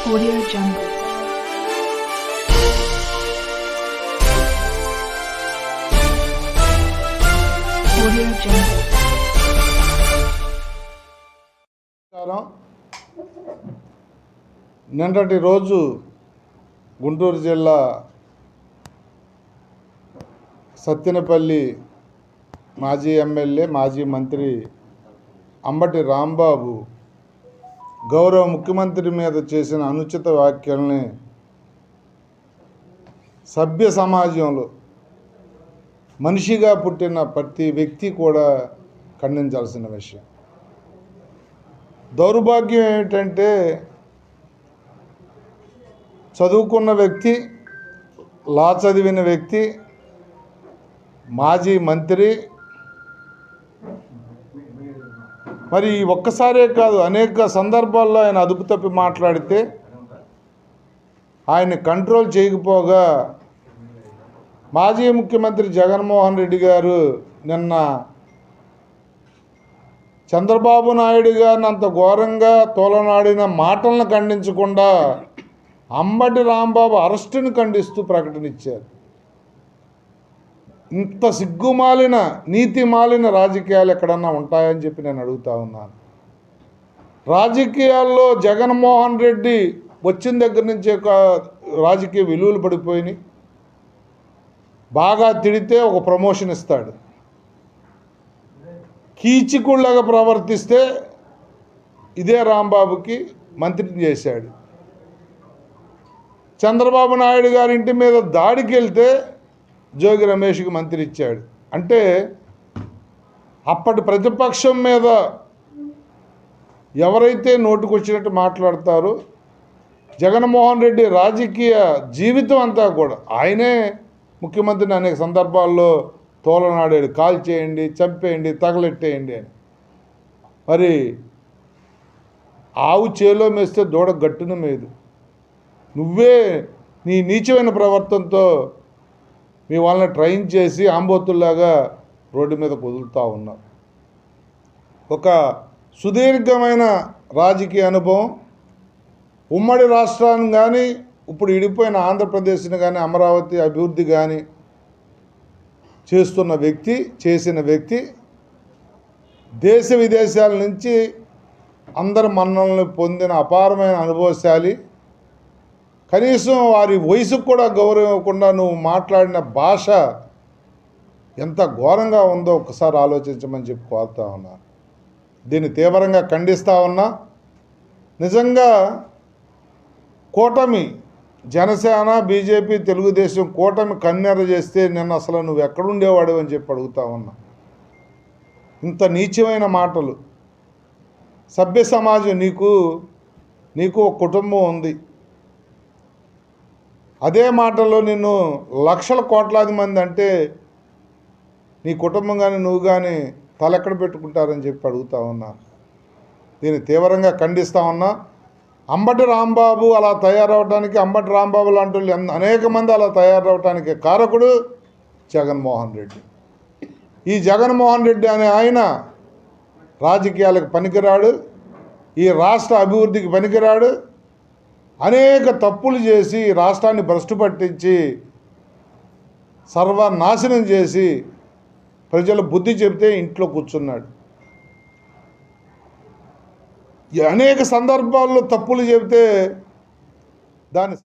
Audio Jungle. Audio Jungle. నిన్నటి రోజు గుంటూరు జిల్లా సత్తెనపల్లి మాజీ ఎమ్మెల్యే మాజీ మంత్రి అంబటి రాంబాబు గౌరవ ముఖ్యమంత్రి మీద చేసిన అనుచిత వ్యాఖ్యల్ని సభ్య సమాజంలో మనిషిగా పుట్టిన ప్రతి వ్యక్తి కూడా ఖండించాల్సిన విషయం. దౌర్భాగ్యం ఏమిటంటే చదువుకున్న వ్యక్తి, లా చదివిన వ్యక్తి, మాజీ మంత్రి, మరి ఒక్కసారే కాదు అనేక సందర్భాల్లో ఆయన అదుపు తప్పి మాట్లాడితే ఆయన కంట్రోల్ చేయకపోగా మాజీ ముఖ్యమంత్రి జగన్మోహన్ రెడ్డి గారు నిన్న చంద్రబాబు నాయుడు గారిని అంత ఘోరంగా తోలనాడిన మాటలను ఖండించకుండా అంబటి రాంబాబు అరెస్టును ఖండిస్తూ ప్రకటన ఇచ్చారు. ఇంత సిగ్గుమాలిన నీతి మాలిన రాజకీయాలు ఎక్కడన్నా ఉంటాయని చెప్పి నేను అడుగుతా ఉన్నాను. రాజకీయాల్లో జగన్మోహన్ రెడ్డి వచ్చిన దగ్గర నుంచే రాజకీయ విలువలు పడిపోయినాయి. బాగా తిడితే ఒక ప్రమోషన్ ఇస్తాడు, కీచికుళ్ళగా ప్రవర్తిస్తే ఇదే రాంబాబుకి మంత్రిని చేశాడు. చంద్రబాబు నాయుడు గారి ఇంటి మీద దాడికి వెళ్తే జోగి రమేష్కి మంత్రి ఇచ్చాడు. అంటే అప్పటి ప్రతిపక్షం మీద ఎవరైతే నోటుకొచ్చినట్టు మాట్లాడతారో జగన్మోహన్ రెడ్డి రాజకీయ జీవితం అంతా కూడా ఆయనే ముఖ్యమంత్రిని అనేక సందర్భాల్లో తోలనాడాడు, కాల్ చేయండి, చంపేయండి, తగలెట్టేయండి అని. మరి ఆవు చేలో మేస్తే దూడ గట్టున మేదు. నువ్వే నీ నీచమైన ప్రవర్తనతో మీ వాళ్ళని ట్రైన్ చేసి ఆంబోతుల్లాగా రోడ్డు మీద వదులుతూ ఉన్నారు. ఒక సుదీర్ఘమైన రాజకీయ అనుభవం, ఉమ్మడి రాష్ట్రాన్ని కానీ ఇప్పుడు ఇడిపోయిన ఆంధ్రప్రదేశ్ని కానీ అమరావతి అభివృద్ధి కానీ చేసిన వ్యక్తి దేశ విదేశాల నుంచి అందరి మన్ననలు పొందిన అపారమైన అనుభవశాలి. కనీసం వారి వయసుకు కూడా గౌరవం ఇవ్వకుండా నువ్వు మాట్లాడిన భాష ఎంత ఘోరంగా ఉందో ఒకసారి ఆలోచించమని చెప్పి కోరుతా ఉన్నా. దీన్ని తీవ్రంగా ఖండిస్తూ ఉన్నా. నిజంగా కూటమి జనసేన, బీజేపీ, తెలుగుదేశం కూటమి కన్నెర చేస్తే నిన్న అసలు నువ్వు ఎక్కడుండేవాడు అని చెప్పి అడుగుతా ఉన్నా. ఇంత నీచమైన మాటలు. సభ్య సమాజం నీకు ఒక కుటుంబం ఉంది. అదే మాటల్లో నిన్ను లక్షల కోట్లాది మంది అంటే నీ కుటుంబం కానీ నువ్వు కానీ తలెక్కడ పెట్టుకుంటారని చెప్పి అడుగుతా ఉన్నా. దీన్ని తీవ్రంగా ఖండిస్తూ ఉన్నా. అంబటి రాంబాబు అలా తయారవడానికి, అంబటి రాంబాబు లాంటి వాళ్ళు అనేక మంది అలా తయారవడానికి కారకుడు జగన్మోహన్ రెడ్డి. ఈ జగన్మోహన్ రెడ్డి అనే ఆయన రాజకీయాలకు పనికిరాడు, ఈ రాష్ట్ర అభివృద్ధికి పనికిరాడు. అనేక తప్పులు చేసి రాష్ట్రాన్ని భ్రష్టు పట్టించి సర్వనాశనం చేసి ప్రజలు బుద్ధి చెబితే ఇంట్లో కూర్చున్నాడు. అనేక సందర్భాల్లో తప్పులు చెబితే దాన్ని